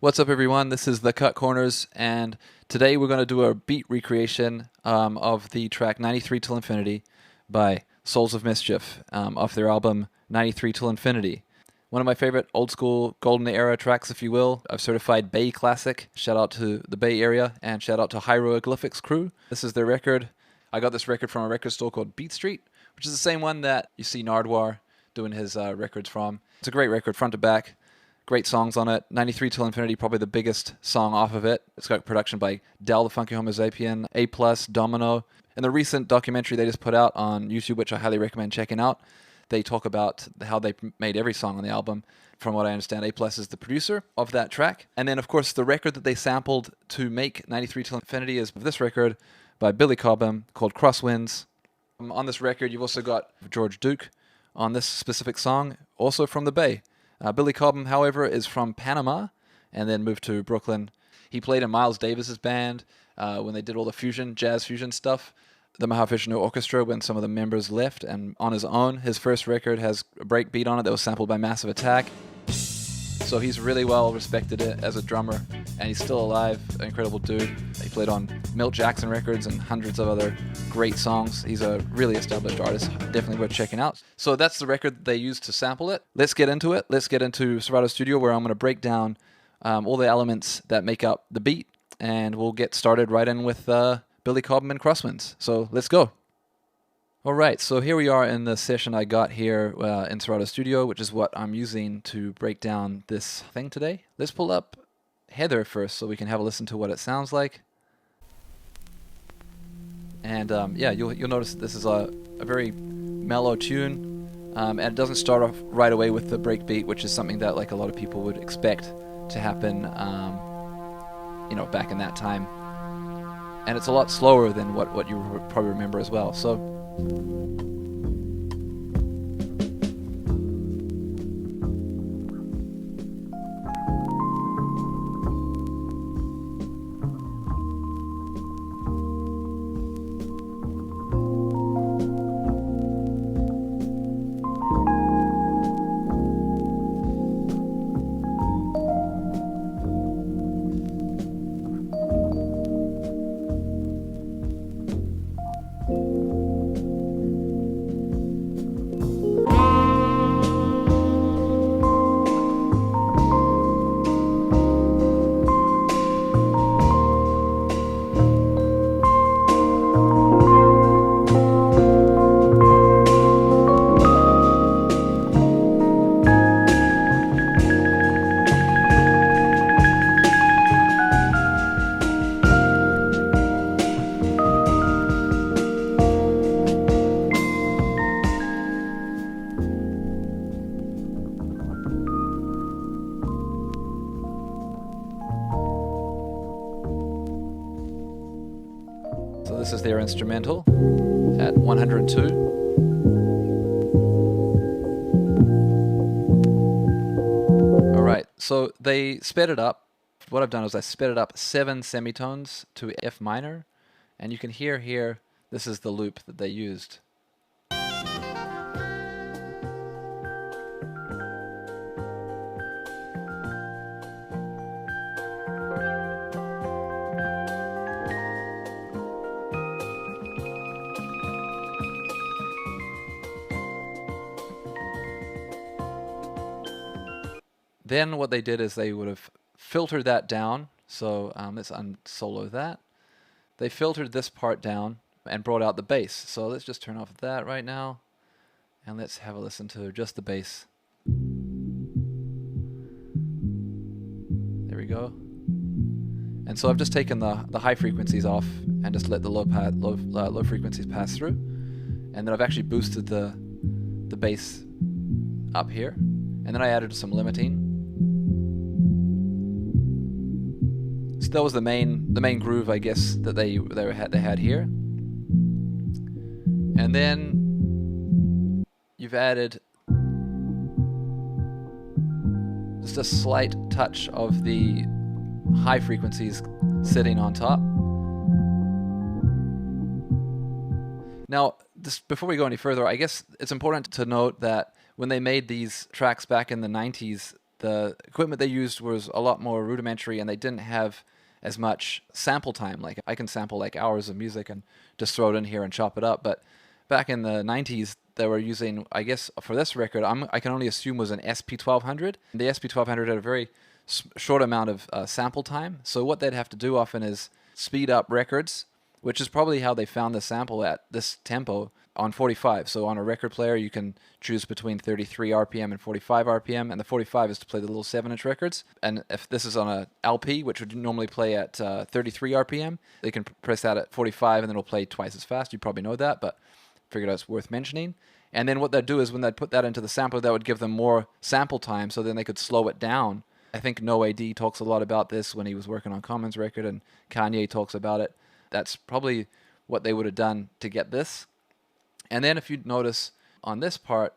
What's up, everyone? This is The Cut Corners, and today we're going to do a beat recreation of the track 93 Till Infinity by Souls of Mischief off their album 93 Till Infinity. One of my favorite old school golden era tracks, if you will, a certified Bay classic. Shout out to the Bay Area and shout out to Hieroglyphics crew. This is their record. I got this record from a record store called Beat Street, which is the same one that you see Nardwuar doing his records from. It's a great record, front to back. Great songs on it. 93 Till Infinity, probably the biggest song off of it. It's got production by Del the Funky Homo Sapien, A+, Domino. In the recent documentary they just put out on YouTube, which I highly recommend checking out, they talk about how they made every song on the album. From what I understand, A+ is the producer of that track. And then, of course, the record that they sampled to make 93 Till Infinity is this record by Billy Cobham called Crosswinds. On this record, you've also got George Duke on this specific song, also from the Bay. Billy Cobham, however, is from Panama and then moved to Brooklyn. He played in Miles Davis's band when they did all the jazz fusion stuff. The Mahavishnu Orchestra when some of the members left, and on his own, his first record has a break beat on it that was sampled by Massive Attack. So he's really well respected as a drummer, and he's still alive, an incredible dude. He played on Milt Jackson records and hundreds of other great songs. He's a really established artist, definitely worth checking out. So that's the record that they used to sample it. Let's get into it. Let's get into Serato Studio, where I'm going to break down all the elements that make up the beat, and we'll get started right in with Billy Cobham and Crosswinds. So let's go. All right, so here we are in the session I got here in Serato Studio, which is what I'm using to break down this thing today. Let's pull up Heather first so we can have a listen to what it sounds like. And yeah, you'll notice that this is a very mellow tune, and it doesn't start off right away with the breakbeat, which is something that like a lot of people would expect to happen, back in that time. And it's a lot slower than what you probably remember as well. So. So this is their instrumental at 102. All right, so they sped it up. What I've done is I sped it up 7 semitones to F minor, and you can hear here, this is the loop that they used. Then what they did is they would have filtered that down. So let's unsolo that. They filtered this part down and brought out the bass. So let's just turn off that right now. And let's have a listen to just the bass. There we go. And so I've just taken the high frequencies off and just let the low frequencies pass through. And then I've actually boosted the bass up here. And then I added some limiting. So that was the main groove, I guess, that they had here. And then you've added just a slight touch of the high frequencies sitting on top. Now, just before we go any further, I guess it's important to note that when they made these tracks back in the 90s, the equipment they used was a lot more rudimentary, and they didn't have as much sample time. Like I can sample like hours of music and just throw it in here and chop it up. But back in the 90s, they were using, I guess for this record, I can only assume was an SP1200. The SP1200 had a very short amount of sample time. So what they'd have to do often is speed up records, which is probably how they found the sample at this tempo on 45. So on a record player, you can choose between 33 RPM and 45 RPM, and the 45 is to play the little 7-inch records. And if this is on a LP, which would normally play at 33 RPM, they can press that at 45 and then it'll play twice as fast. You probably know that, but figured it's worth mentioning. And then what they'd do is when they'd put that into the sampler, that would give them more sample time, so then they could slow it down. I think No AD talks a lot about this when he was working on Common's record, and Kanye talks about it. That's probably what they would have done to get this. And then if you notice on this part,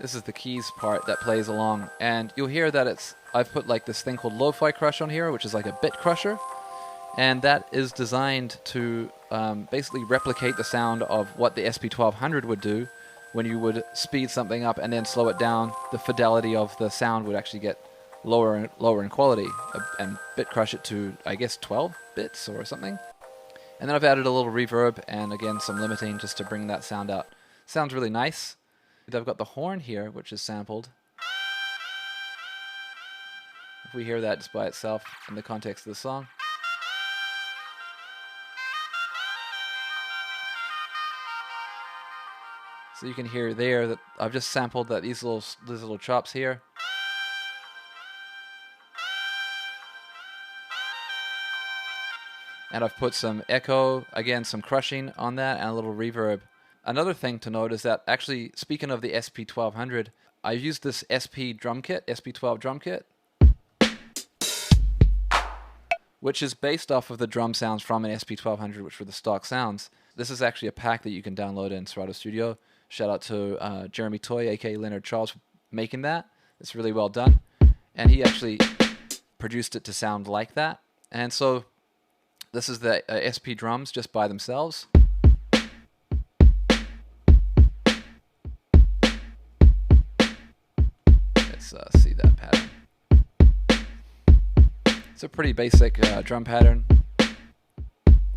this is the keys part that plays along, and you'll hear that I've put like this thing called Lo-Fi Crush on here, which is like a bit crusher, and that is designed to basically replicate the sound of what the SP1200 would do when you would speed something up and then slow it down. The fidelity of the sound would actually get lower in quality, and bit crush it to, I guess, 12 bits or something. And then I've added a little reverb and again some limiting just to bring that sound out. Sounds really nice. I've got the horn here, which is sampled. If we hear that just by itself in the context of the song. So you can hear there that I've just sampled that these little chops here. And I've put some echo, again some crushing on that, and a little reverb. Another thing to note is that actually, speaking of the SP1200, I used this SP drum kit, SP12 drum kit, which is based off of the drum sounds from an SP1200, which were the stock sounds. This is actually a pack that you can download in Serato Studio. Shout out to Jeremy Toy, aka Leonard Charles, for making that. It's really well done. And he actually produced it to sound like that. And so this is the SP drums just by themselves. Let's see that pattern. It's a pretty basic drum pattern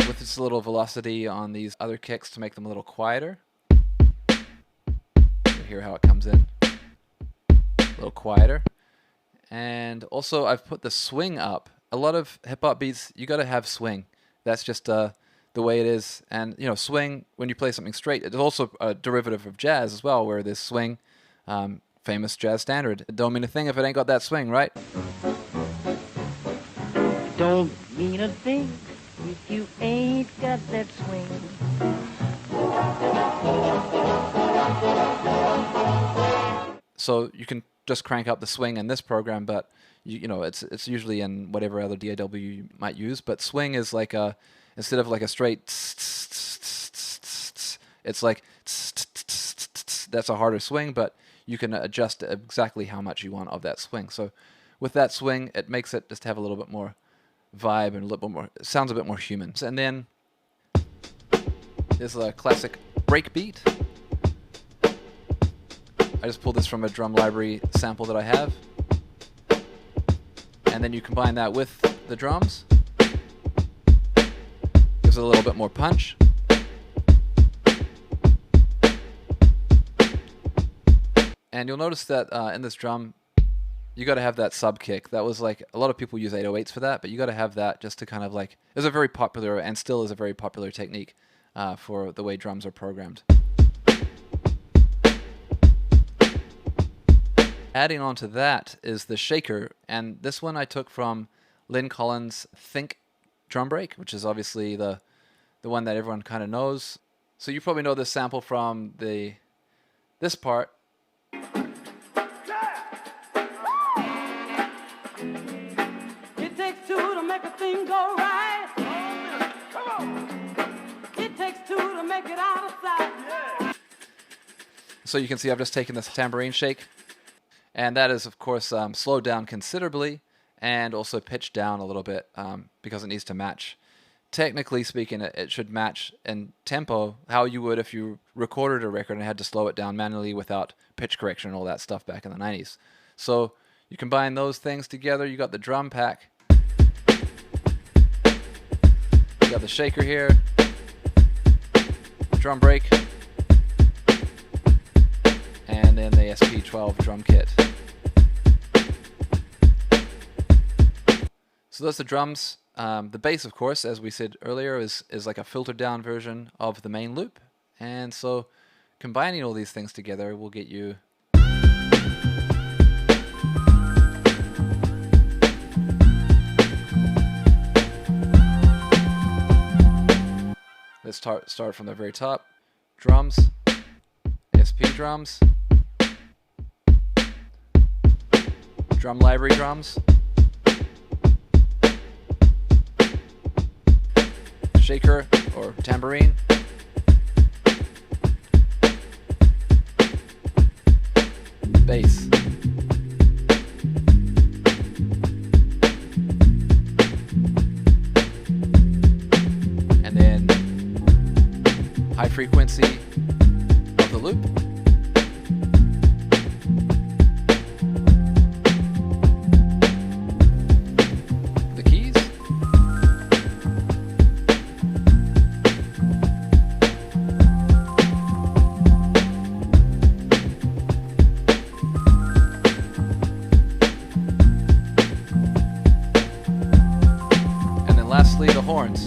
with just a little velocity on these other kicks to make them a little quieter. Hear how it comes in a little quieter. And also I've put the swing up. A lot of hip-hop beats, you got to have swing. That's just the way it is. And you know, swing, when you play something straight, it's also a derivative of jazz as well, where there's swing, famous jazz standard. It don't mean a thing if it ain't got that swing, right? Don't mean a thing if you ain't got that swing. So you can just crank up the swing in this program, but you know it's usually in whatever other DAW you might use. But swing is like instead of like a straight, it's like that's a harder swing, but you can adjust exactly how much you want of that swing. So with that swing, it makes it just have a little bit more vibe and a little bit more, it sounds a bit more human. And then there's a classic breakbeat. I just pulled this from a drum library sample that I have. And then you combine that with the drums. Gives it a little bit more punch. And you'll notice that in this drum, you got to have that sub kick. That was like, a lot of people use 808s for that, but you got to have that just to kind of like, it's a very popular, and still is a very popular technique for the way drums are programmed. Adding on to that is the shaker, and this one I took from Lynn Collins' Think drum break, which is obviously the one that everyone kind of knows. So you probably know this sample from this part. It takes two to make a thing go right. Come on. It takes two to make it out of sight. Yeah. So you can see I've just taken this tambourine shake, and that is, of course, slowed down considerably and also pitched down a little bit because it needs to match technically speaking, it should match in tempo how you would if you recorded a record and had to slow it down manually without pitch correction and all that stuff back in the 90s. So you combine those things together, you got the drum pack, you got the shaker here, drum break, and then the SP12 drum kit. So that's the drums. The bass, of course, as we said earlier, is like a filtered down version of the main loop. And so combining all these things together will get you let's start from the very top. Drums, SP drums, drum library drums, shaker or tambourine, bass, and then high frequency of the loop, the keys, and then lastly the horns.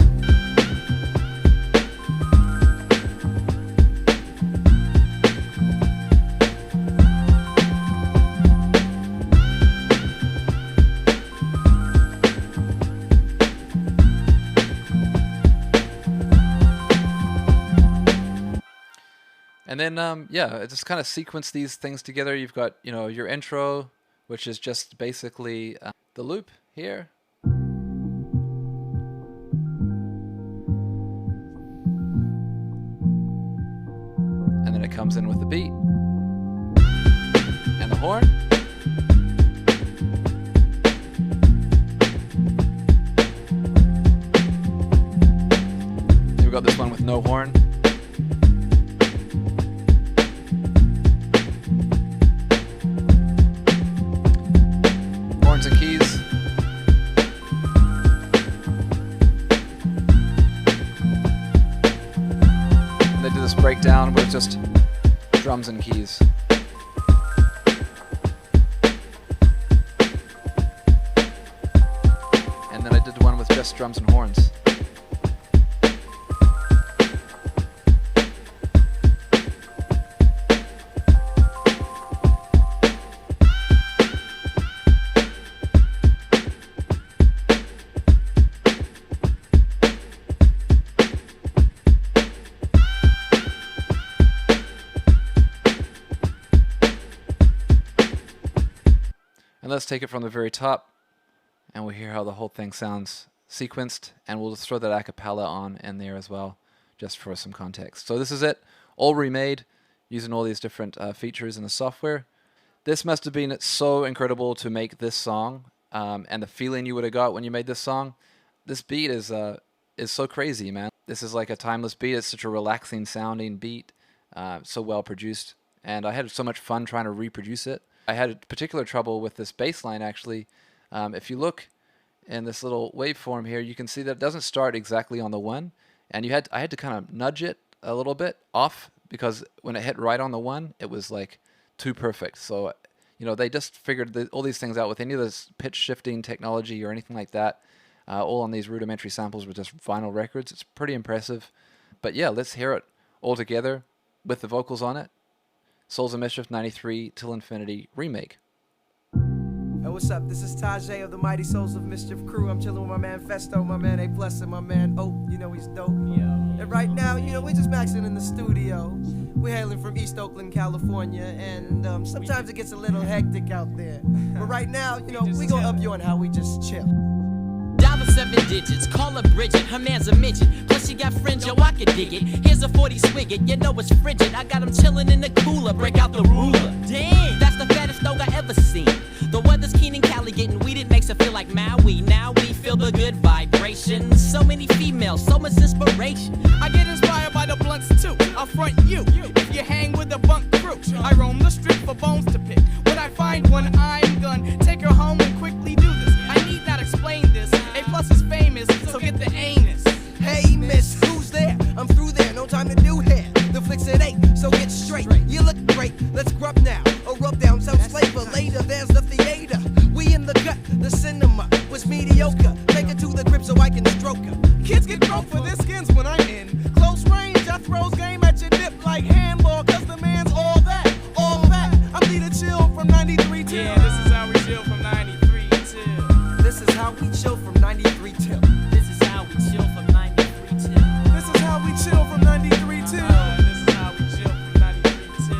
And then, yeah, just kind of sequence these things together. You've got, your intro, which is just basically the loop here. And then it comes in with the beat and the horn. Then we've got this one with no horn. Horns and keys. And they do this breakdown with just drums and keys. And then I did one with just drums and horns. And let's take it from the very top, and we'll hear how the whole thing sounds sequenced, and we'll just throw that a cappella on in there as well, just for some context. So this is it, all remade, using all these different features in the software. This must have been so incredible to make this song, and the feeling you would have got when you made this song. This beat is so crazy, man. This is like a timeless beat. It's such a relaxing sounding beat, so well produced, and I had so much fun trying to reproduce it. I had particular trouble with this bass line, actually. If you look in this little waveform here, you can see that it doesn't start exactly on the 1, and I had to kind of nudge it a little bit off, because when it hit right on the 1, it was like too perfect. So, they just figured all these things out with any of this pitch shifting technology or anything like that, all on these rudimentary samples with just vinyl records. It's pretty impressive. But yeah, let's hear it all together with the vocals on it. Souls of Mischief 93 Till Infinity remake. Hey, what's up? This is Tajay of the Mighty Souls of Mischief crew. I'm chilling with my man Festo, my man A+, and my man Oak. He's dope. And right now, we're just maxing in the studio. We're hailing from East Oakland, California, and sometimes it gets a little hectic out there. But right now, we gonna up you on how we just chill. Dial 7 digits, call her Bridget, her man's a midget. Plus she got fringe, yo, I can dig it. Here's a 40 swigget, it's frigid. I got him chillin' in the cooler, break out the ruler. Damn, that's the fattest dog I ever seen. The weather's keen in Cali, getting weeded makes it feel like Maui. Now we feel the good vibration. sensation. So many females, so much inspiration. I get inspired by the blunts too. I'll front you if you hang with the bunk crew. I roam the street for bones to pick. When I find one, I'm gonna take her home and quickly do this. I need not explain this. A plus is famous, so get the anus. Hey, miss, who's there? I'm through there, no time to do hair. The flicks it ain't, so get straight. You look great, let's grub now. Or rub down some flavor later, there's the theater. We in the gut, the cinema was mediocre. Take her to the grip so I can stroke her. Kids get broke for their skins when I'm in close range. I throws game at your dip like handball, cause the man's all that, all that. I'm Peter Chill from 93 till. Yeah, this is how we chill from 93 till. This is how we chill from 93 till. This is how we chill from 93 till. This is how we chill from 93 till.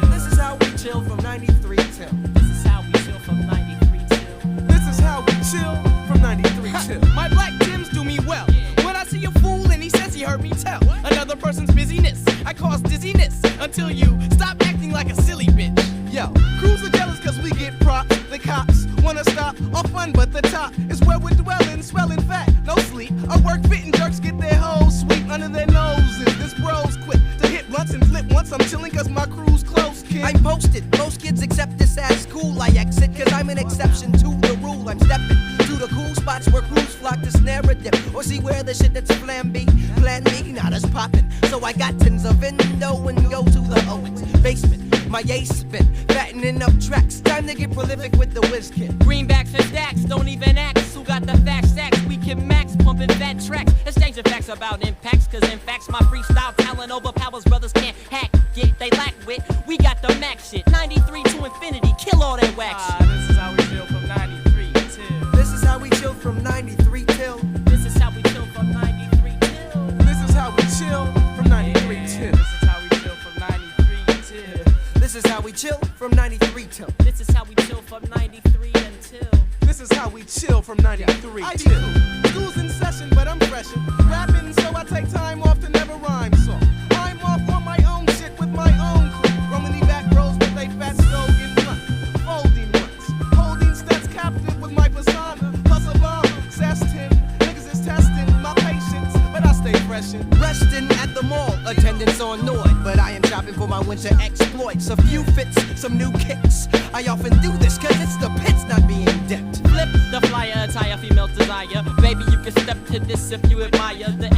This is how we chill from 93 till. This is how we chill from 93 till. This is how we chill from 93 till. My black Tims do me well. When I see a fool and he says he heard me tell another person's busyness, I cause dizziness until you stop acting like a silly bitch. Yo, crews are jealous cause we get props. The cops wanna stop our fun, but the top is where we're dwelling, swelling fat, no sleep. Our work fitting jerks get their hoes sweep under their noses. This bro's quick to hit once and flip once. I'm chilling cause my crew's close, kid. I'm posted, most kids accept this as cool. I exit cause I'm an exception to the rule. I'm stepping to the cool spots where crews flock to snare a dip or see where the shit that's flambe. Plan me, not as poppin'. So I got tins of endo and go to the Owens basement. My ace spin, fattening up tracks. Time to get prolific with the whiz kid. Greenbacks and stacks, don't even ask who got the facts stacks. We can max, pumping fat tracks, exchanging facts about impacts. Cause in facts, my freestyle talent overpowers brothers can't hack it. They lack wit, we got the max shit. 93 to infinity, kill all that whack shit. This is how we chill from 93 till. This is how we chill from 93 till. This is how we chill from 93 till. This is how we chill from 93 till. This is how we chill from 93 till. This is how we chill from 93 till. This is how we chill from 93 until. This is how we chill from 93 I till. do. School's in session, but I'm freshin'. Rapping, so I take time off to never rhyme. So I'm off on my own shit with my own crew. Roaming the back rows with a fat stove in front. Folding runs, holding stats captive with my persona. Plus a bomb, zestin'. Niggas is testing my patience, but I stay freshin'. Resting at the mall, attendance on Nord. But I am shopping for my winter exploits. A few fits, some new kicks. I often do this cause it's the pits not being dipped. Flip the flyer, attire female desire. Baby, you can step to this if you admire the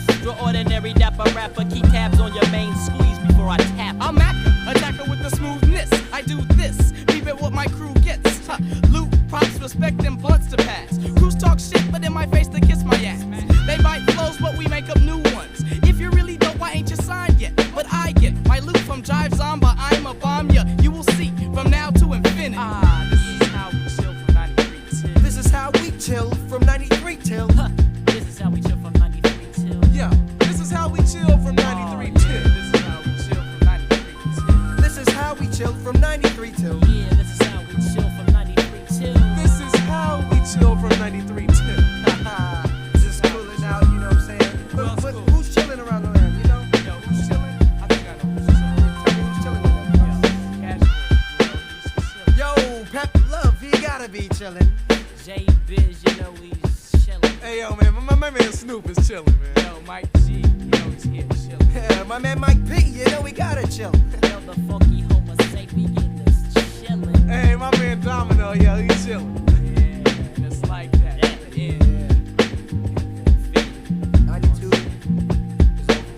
extraordinary dapper rapper. Keep tabs on your main squeeze before I tap. I'm Macca, attacker with the smoothness. I do this, leave it what my crew gets. Loot, props, respect, and blunts to pass. Crews talk shit, but in my face they kiss my ass. They bite flows, but we make up new ones. If you really don't, why ain't you signed yet? But I get my loot from Jive Zomba. I'm a bomb ya. You will see from now to infinity. This is how we chill from 93 till. This is how we chill from 93 till. Yeah, this is how we chill from 93 till. This is how we chill from 93 till. Yeah, this is how we chill from 93 till. This is how we chill from 93 till. Just cooling out, you know what I'm saying? But who's chilling around the land, you know? Yo, who's chilling? I think I know who's chilling. Tell me who's chilling with that. Yo, Pep Love, he gotta be chilling. J Biz, you know he's chillin'. Hey, yo, man, my man Snoop is chilling, man. Yo, Mike G, you know he's here chilling. Yeah, my man Mike P, you know he gotta chill. Yo, the funky homo sapien is chillin'. Hey, my man Domino, yo, he's chilling. Yeah, just like that. Yeah. 92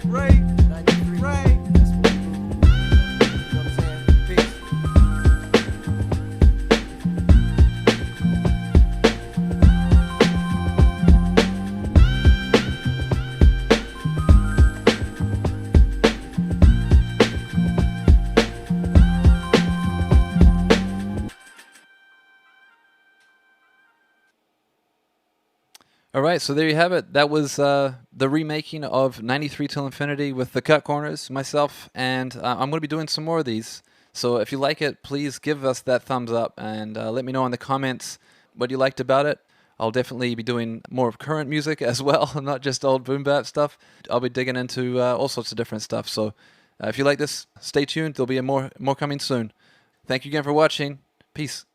Right, 93. right. That's what we do. You know what I'm saying? Peace. All right, so there you have it. That was the remaking of 93 Till Infinity with the cut corners, myself, and I'm going to be doing some more of these. So if you like it, please give us that thumbs up and let me know in the comments what you liked about it. I'll definitely be doing more of current music as well, not just old boom bap stuff. I'll be digging into all sorts of different stuff. So if you like this, stay tuned. There'll be more coming soon. Thank you again for watching. Peace.